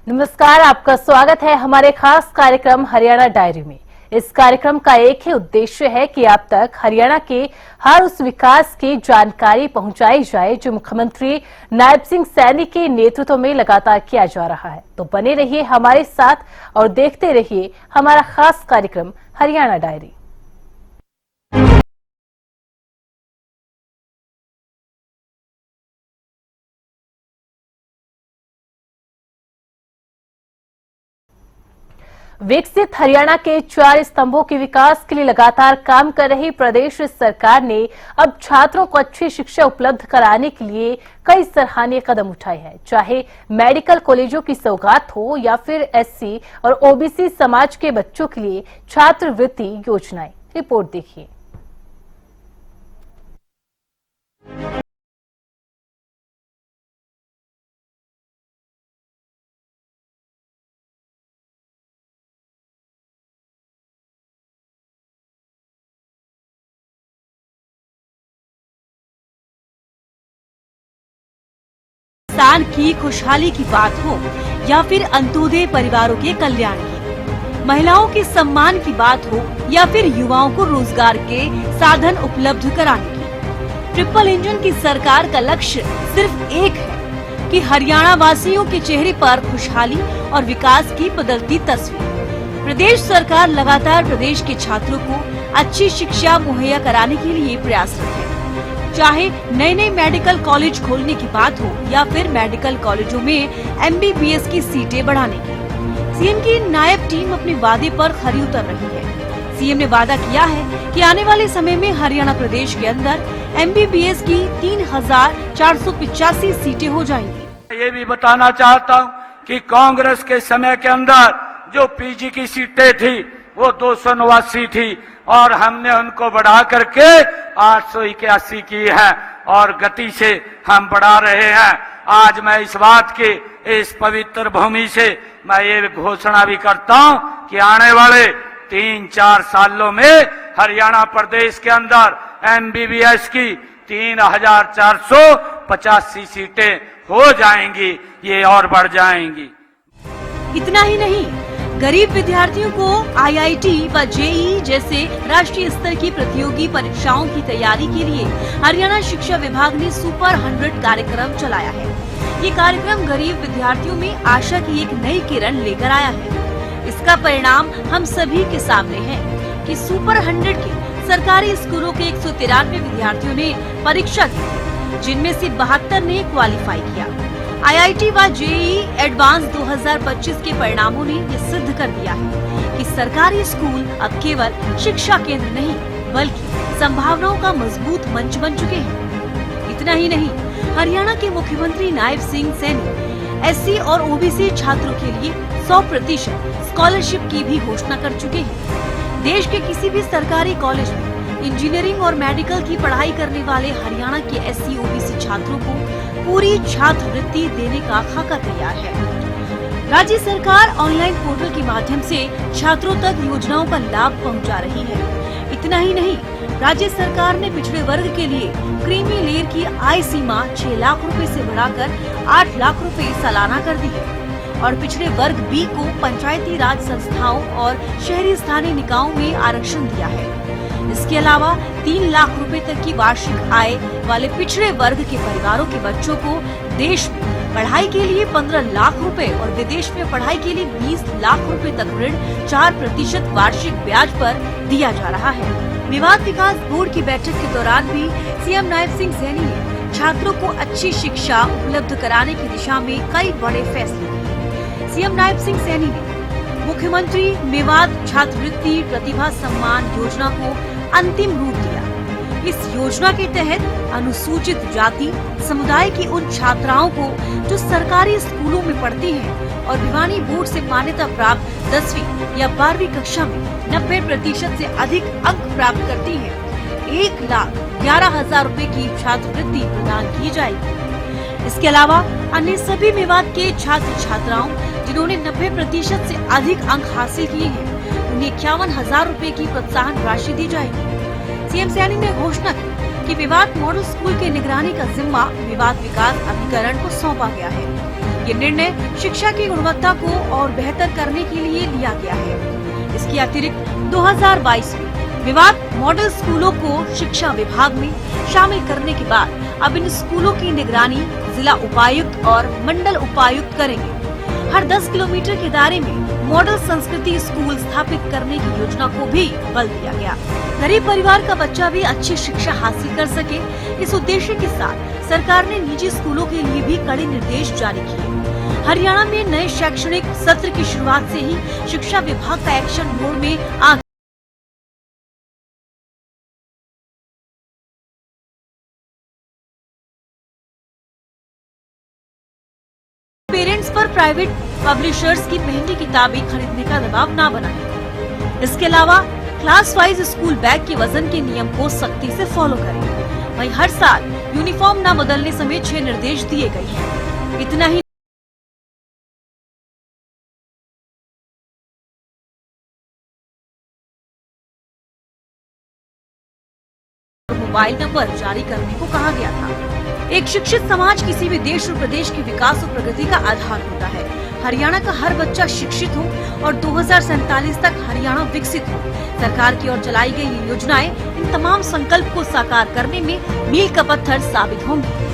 नमस्कार, आपका स्वागत है हमारे खास कार्यक्रम हरियाणा डायरी में। इस कार्यक्रम का एक ही उद्देश्य है कि आप तक हरियाणा के हर उस विकास की जानकारी पहुंचाई जाए जो मुख्यमंत्री नायब सिंह सैनी के नेतृत्व में लगातार किया जा रहा है। तो बने रहिए हमारे साथ और देखते रहिए हमारा खास कार्यक्रम हरियाणा डायरी। विकसित हरियाणा के 4 स्तंभों के विकास के लिए लगातार काम कर रही प्रदेश सरकार ने अब छात्रों को अच्छी शिक्षा उपलब्ध कराने के लिए कई सराहनीय कदम उठाए हैं। चाहे मेडिकल कॉलेजों की सौगात हो या फिर एससी और ओबीसी समाज के बच्चों के लिए छात्रवृत्ति योजनाएं। रिपोर्ट देखिए। किसान की खुशहाली की बात हो या फिर अंत्योदय परिवारों के कल्याण की, महिलाओं के सम्मान की बात हो या फिर युवाओं को रोजगार के साधन उपलब्ध कराने की, ट्रिपल इंजन की सरकार का लक्ष्य सिर्फ एक है कि हरियाणा वासियों के चेहरे पर खुशहाली और विकास की बदलती तस्वीर। प्रदेश सरकार लगातार प्रदेश के छात्रों को अच्छी शिक्षा मुहैया कराने के लिए प्रयासरत है। चाहे नए नए मेडिकल कॉलेज खोलने की बात हो या फिर मेडिकल कॉलेजों में एमबीबीएस की सीटें बढ़ाने की, सीएम की नायब टीम अपने वादे पर खरी उतर रही है। सीएम ने वादा किया है कि आने वाले समय में हरियाणा प्रदेश के अंदर एमबीबीएस की 3,485 सीटें हो जाएंगी। ये भी बताना चाहता हूँ कि कांग्रेस के समय के अंदर जो पीजी की सीटें थी वो 289 थी और हमने उनको बढ़ा करके 881 की है और गति से हम बढ़ा रहे हैं। आज मैं इस बात की इस पवित्र भूमि से मैं ये घोषणा भी करता हूं कि आने वाले 3-4 सालों में हरियाणा प्रदेश के अंदर एमबीबीएस की 3,485 सीटें हो जाएंगी, ये और बढ़ जाएंगी। इतना ही नहीं, गरीब विद्यार्थियों को आईआईटी व जेईई जैसे राष्ट्रीय स्तर की प्रतियोगी परीक्षाओं की तैयारी के लिए हरियाणा शिक्षा विभाग ने सुपर 100 कार्यक्रम चलाया है। ये कार्यक्रम गरीब विद्यार्थियों में आशा की एक नई किरण लेकर आया है। इसका परिणाम हम सभी के सामने है कि सुपर 100 के सरकारी स्कूलों के 193 विद्यार्थियों ने परीक्षा दी, जिनमें से 72 ने क्वालिफाई किया। आईआईटी व जेईई एडवांस 2025 के परिणामों ने ये सिद्ध कर दिया है कि सरकारी स्कूल अब केवल शिक्षा केंद्र नहीं बल्कि संभावनाओं का मजबूत मंच बन चुके हैं। इतना ही नहीं, हरियाणा के मुख्यमंत्री नायब सिंह सैनी एससी और ओबीसी छात्रों के लिए 100% स्कॉलरशिप की भी घोषणा कर चुके हैं। देश के किसी भी सरकारी कॉलेज में इंजीनियरिंग और मेडिकल की पढ़ाई करने वाले हरियाणा के एससी ओबीसी छात्रों को पूरी छात्रवृत्ति देने का खाका तैयार है। राज्य सरकार ऑनलाइन पोर्टल के माध्यम से छात्रों तक योजनाओं का लाभ पहुंचा रही है। इतना ही नहीं, राज्य सरकार ने पिछड़े वर्ग के लिए क्रीमी लेयर की आय सीमा 6 लाख रुपए से बढ़ाकर 8 लाख रुपए सालाना कर दी है और पिछड़े वर्ग बी को पंचायती राज संस्थाओं और शहरी स्थानीय निकायों में आरक्षण दिया है। इसके अलावा 3 लाख रुपए तक की वार्षिक आय वाले पिछड़े वर्ग के परिवारों के बच्चों को देश में पढ़ाई के लिए 15 लाख रुपए और विदेश में पढ़ाई के लिए 20 लाख रुपए तक ऋण 4% वार्षिक ब्याज पर दिया जा रहा है। मेवात विकास बोर्ड की बैठक के दौरान भी सीएम नायब सिंह सैनी ने छात्रों को अच्छी शिक्षा उपलब्ध कराने की दिशा में कई बड़े फैसले किए। सीएम नायब सिंह सैनी ने मुख्यमंत्री मेवात छात्रवृत्ति प्रतिभा सम्मान योजना को अंतिम रूप दिया। इस योजना के तहत अनुसूचित जाति समुदाय की उन छात्राओं को जो सरकारी स्कूलों में पढ़ती हैं और भिवानी बोर्ड से मान्यता प्राप्त 10वीं या 12वीं कक्षा में 90% से अधिक अंक प्राप्त करती हैं, 1,11,000 रुपए की छात्रवृत्ति प्रदान की जाएगी। इसके अलावा अन्य सभी मेवात के छात्र छात्राओं जिन्होंने 90% से अधिक अंक हासिल किए हैं, उन्हें 51,000 रुपए की प्रोत्साहन राशि दी जाएगी। सीएम सैनी ने घोषणा की कि मेवात मॉडल स्कूल के निगरानी का जिम्मा मेवात विकास अभिकरण को सौंपा गया है। ये निर्णय शिक्षा की गुणवत्ता को और बेहतर करने के लिए लिया गया है। इसके अतिरिक्त 2022 में विवाद मॉडल स्कूलों को शिक्षा विभाग में शामिल करने के बाद अब इन स्कूलों की निगरानी जिला उपायुक्त और मंडल उपायुक्त करेंगे। हर 10 किलोमीटर के दायरे में मॉडल संस्कृति स्कूल स्थापित करने की योजना को भी बल दिया गया। गरीब परिवार का बच्चा भी अच्छी शिक्षा हासिल कर सके, इस उद्देश्य के साथ सरकार ने निजी स्कूलों के लिए भी कड़े निर्देश जारी किए। हरियाणा में नए शैक्षणिक सत्र की शुरुआत से ही शिक्षा विभाग का एक्शन मोड में आ पेरेंट्स पर प्राइवेट पब्लिशर्स की महंगी किताबें खरीदने का दबाव ना बनाएं। इसके अलावा क्लास वाइज स्कूल बैग के वजन के नियम को सख्ती से फॉलो करें। वहीं हर साल यूनिफॉर्म न बदलने समेत 6 निर्देश दिए गए हैं। इतना ही मोबाइल नंबर जारी करने को कहा गया था। एक शिक्षित समाज किसी भी देश और प्रदेश के विकास और प्रगति का आधार होता है। हरियाणा का हर बच्चा शिक्षित हो और 2047 तक हरियाणा विकसित हो। सरकार की ओर चलाई गई ये योजनाएं इन तमाम संकल्प को साकार करने में मील का पत्थर साबित होंगी।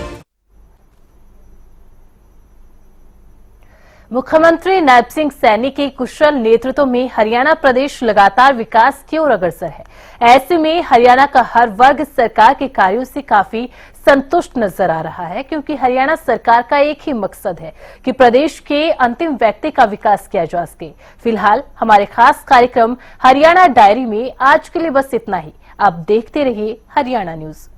मुख्यमंत्री नायब सिंह सैनी के कुशल नेतृत्व में हरियाणा प्रदेश लगातार विकास की ओर अग्रसर है। ऐसे में हरियाणा का हर वर्ग सरकार के कार्यों से काफी संतुष्ट नजर आ रहा है, क्योंकि हरियाणा सरकार का एक ही मकसद है कि प्रदेश के अंतिम व्यक्ति का विकास किया जा सके। फिलहाल हमारे खास कार्यक्रम हरियाणा डायरी में आज के लिए बस इतना ही। आप देखते रहिए हरियाणा न्यूज।